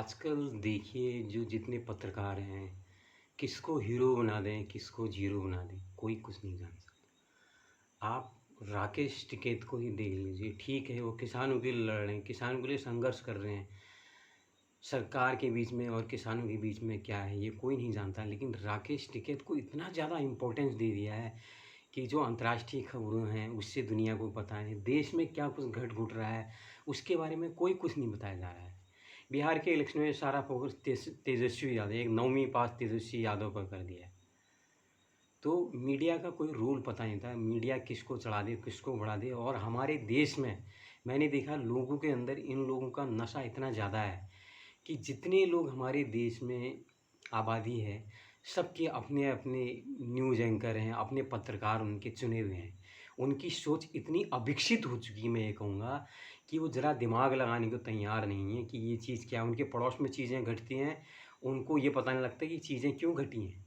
आजकल देखिए जो जितने पत्रकार हैं, किसको हीरो बना दें, किसको ज़ीरो बना दें, कोई कुछ नहीं जान सकता। आप राकेश टिकैत को ही देख लीजिए, ठीक है वो किसानों के लिए लड़ रहे हैं, किसानों के लिए संघर्ष कर रहे हैं। सरकार के बीच में और किसानों के बीच में क्या है ये कोई नहीं जानता, लेकिन राकेश टिकैत को इतना ज़्यादा इम्पोर्टेंस दे दिया है कि जो अंतर्राष्ट्रीय खबरें हैं उससे दुनिया को पता है। देश में क्या कुछ घट रहा है उसके बारे में कोई कुछ नहीं बताया जा रहा है। बिहार के इलेक्शन में सारा फोकस तेजस्वी यादव, एक 9वीं पास तेजस्वी यादव पर कर दिया है। तो मीडिया का कोई रोल पता नहीं था, मीडिया किसको चढ़ा दे किसको बढ़ा दे। और हमारे देश में मैंने देखा लोगों के अंदर इन लोगों का नशा इतना ज़्यादा है कि जितने लोग हमारे देश में आबादी है, सबके अपने अपने न्यूज़ एंकर हैं, अपने पत्रकार उनके चुने हुए हैं। उनकी सोच इतनी अविकसित हो चुकी है, मैं ये कहूँगा कि वो ज़रा दिमाग लगाने को तैयार नहीं है कि ये चीज़ क्या है। उनके पड़ोस में चीज़ें घटती हैं, उनको ये पता नहीं लगता कि चीज़ें क्यों घटी हैं।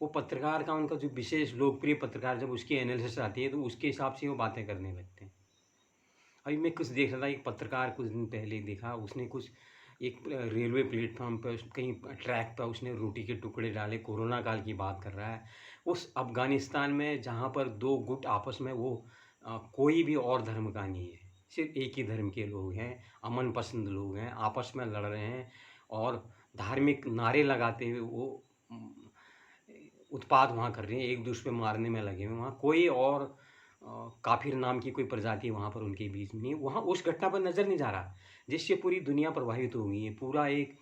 वो पत्रकार का उनका जो विशेष लोकप्रिय पत्रकार जब उसकी एनालिसिस आती है तो उसके हिसाब से वो बातें करने लगते हैं। अभी मैं कुछ देख रहा था, एक पत्रकार कुछ दिन पहले देखा, उसने कुछ एक रेलवे प्लेटफॉर्म पर कहीं ट्रैक पर उसने रोटी के टुकड़े डाले, कोरोना काल की बात कर रहा है। उस अफ़गानिस्तान में जहाँ पर 2 गुट आपस में वो कोई भी और धर्म का नहीं है, सिर्फ़ एक ही धर्म के लोग हैं, अमन पसंद लोग हैं, आपस में लड़ रहे हैं और धार्मिक नारे लगाते हुए वो उम, उत्पात वहाँ कर रहे हैं, एक-दूसरे पे मारने में लगे हुए हैं। वहाँ कोई और काफ़िर नाम की कोई प्रजाति वहाँ पर उनके बीच में नहीं है। वहाँ उस घटना पर नज़र नहीं जा रहा, जिससे पूरी दुनिया प्रभावित हो गई है। पूरा एक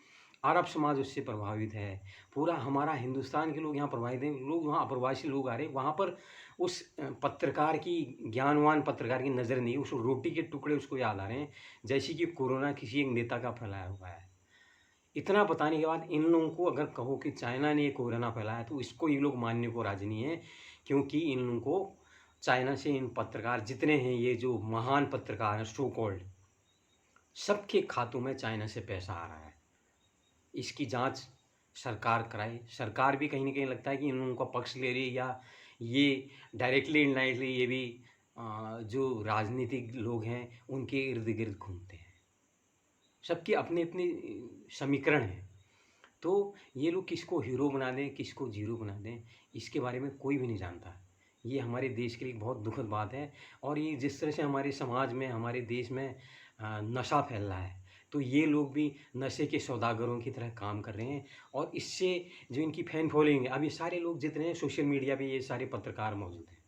अरब समाज उससे प्रभावित है। पूरा हमारा हिंदुस्तान के लोग यहाँ प्रभावित हैं। लोग वहाँ अप्रवासी लोग आ रहे हैं। वहाँ पर उस पत्रकार की, ज्ञानवान पत्रकार की नज़र नहीं, उस रोटी के टुकड़े उसको याद आ रहे हैं, जैसे कि कोरोना किसी एक नेता का फैलाया हुआ है। इतना बताने के बाद इन लोगों को अगर कहो कि चाइना ने ये कोरोना फैलाया तो इसको ये लोग मानने को राज़ी नहीं है, क्योंकि इन लोगों को चाइना से इन पत्रकार जितने हैं, ये जो महान पत्रकार हैं सो कॉल्ड, सबके खातों में चाइना से पैसा आ रहा है। इसकी जांच सरकार कराए। सरकार भी कहीं न कहीं लगता है कि इन लोगों का पक्ष ले रही है, या ये डायरेक्टली इनडायरेक्टली ये भी जो राजनीतिक लोग हैं उनके इर्द-गिर्द घूमते हैं। सबके अपने-अपने समीकरण हैं। तो ये लोग किसको हीरो बना दें, किसको ज़ीरो बना दें, इसके बारे में कोई भी नहीं जानता। ये हमारे देश के लिए बहुत दुखद बात है। और ये जिस तरह से हमारे समाज में, हमारे देश में नशा फैल रहा है, तो ये लोग भी नशे के सौदागरों की तरह काम कर रहे हैं। और इससे जो इनकी फैन फॉलोइंग है, अब ये सारे लोग जितने हैं सोशल मीडिया पे, ये सारे पत्रकार मौजूद हैं।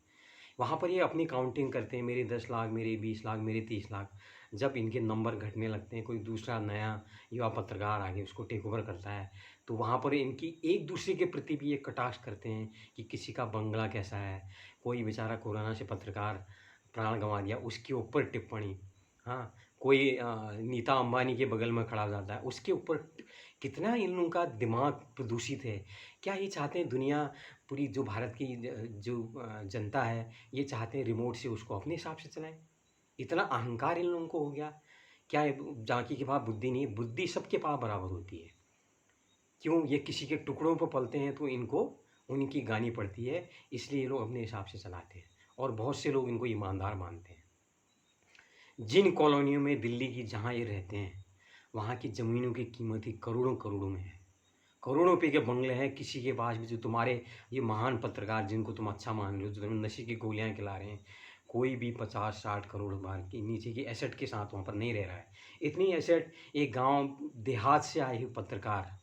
वहाँ पर ये अपनी काउंटिंग करते हैं, मेरे 10 लाख, मेरे 20 लाख, मेरे 30 लाख। जब इनके नंबर घटने लगते हैं, कोई दूसरा नया युवा पत्रकार आगे उसको टेक ओवर करता है, तो वहाँ पर इनकी एक-दूसरे के प्रति भी ये कटाक्ष करते हैं कि किसी का बंगला कैसा है, कोई बेचारा कोरोना से पत्रकार प्राण गँवा दिया, उसके ऊपर टिप्पणी। हाँ, कोई नीता अंबानी के बगल में खड़ा हो जाता है, उसके ऊपर कितना इन लोगों का दिमाग प्रदूषित है। क्या ये चाहते हैं दुनिया, पूरी जो भारत की जो जनता है, ये चाहते हैं रिमोट से उसको अपने हिसाब से चलाएँ? इतना अहंकार इन लोगों को हो गया? क्या है, झाँकी के पास बुद्धि नहीं है? बुद्धि सबके पास बराबर होती है। क्यों ये किसी के टुकड़ों पे पलते हैं तो इनको उनकी गानी पड़ती है, इसलिए ये लोग अपने हिसाब से चलाते हैं और बहुत से लोग इनको ईमानदार मानते हैं। जिन कॉलोनियों में दिल्ली की जहाँ ये रहते हैं, वहाँ की ज़मीनों की कीमत ही करोड़ों-करोड़ों में है। करोड़ों रुपए के बंगले हैं किसी के पास भी, जो तुम्हारे ये महान पत्रकार जिनको तुम अच्छा मान रहे हो, जो तुम्हें नशे की गोलियाँ खिला रहे हैं, कोई भी 50-60 करोड़ बार की नीचे की एसेट के साथ वहाँ पर नहीं रह रहा है। इतनी एसेट एक गाँव देहात से आए हुए पत्रकार,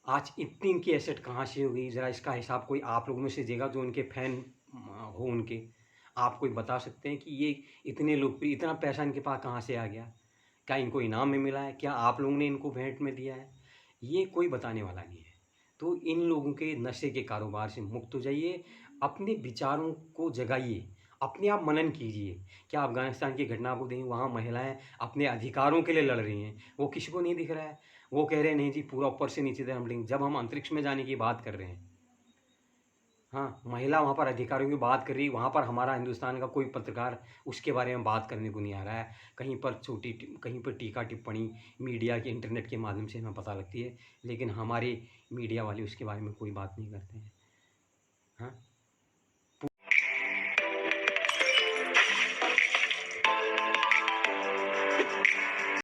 आज इतनी इनकी एसेट कहाँ से हो गई? ज़रा इसका हिसाब कोई आप लोगों में से देगा जो उनके फ़ैन हो उनके। आप कोई बता सकते हैं कि ये इतने लोकप्रिय, इतना पैसा इनके पास कहाँ से आ गया? क्या इनको इनाम में मिला है? क्या आप लोगों ने इनको भेंट में दिया है? ये कोई बताने वाला नहीं है। तो इन लोगों के नशे के कारोबार से मुक्त हो जाइए, अपने विचारों को जगाइए, अपने आप मनन कीजिए। क्या अफ़गानिस्तान की घटना को देखें, वहाँ महिलाएँ अपने अधिकारों के लिए लड़ रही हैं, वो किसी को नहीं दिख रहा है। वो कह रहे हैं नहीं जी पूरा ऊपर से नीचे तक हम लेंगे, जब हम अंतरिक्ष में जाने की बात कर रहे हैं। हाँ, महिला वहाँ पर अधिकारों की बात कर रही है, वहाँ पर हमारा हिंदुस्तान का कोई पत्रकार उसके बारे में बात करने को नहीं आ रहा है। कहीं पर कहीं पर टीका-टिप्पणी मीडिया के, इंटरनेट के माध्यम से हमें पता लगती है, लेकिन हमारे मीडिया वाले उसके बारे में कोई बात नहीं करते हैं। हाँ।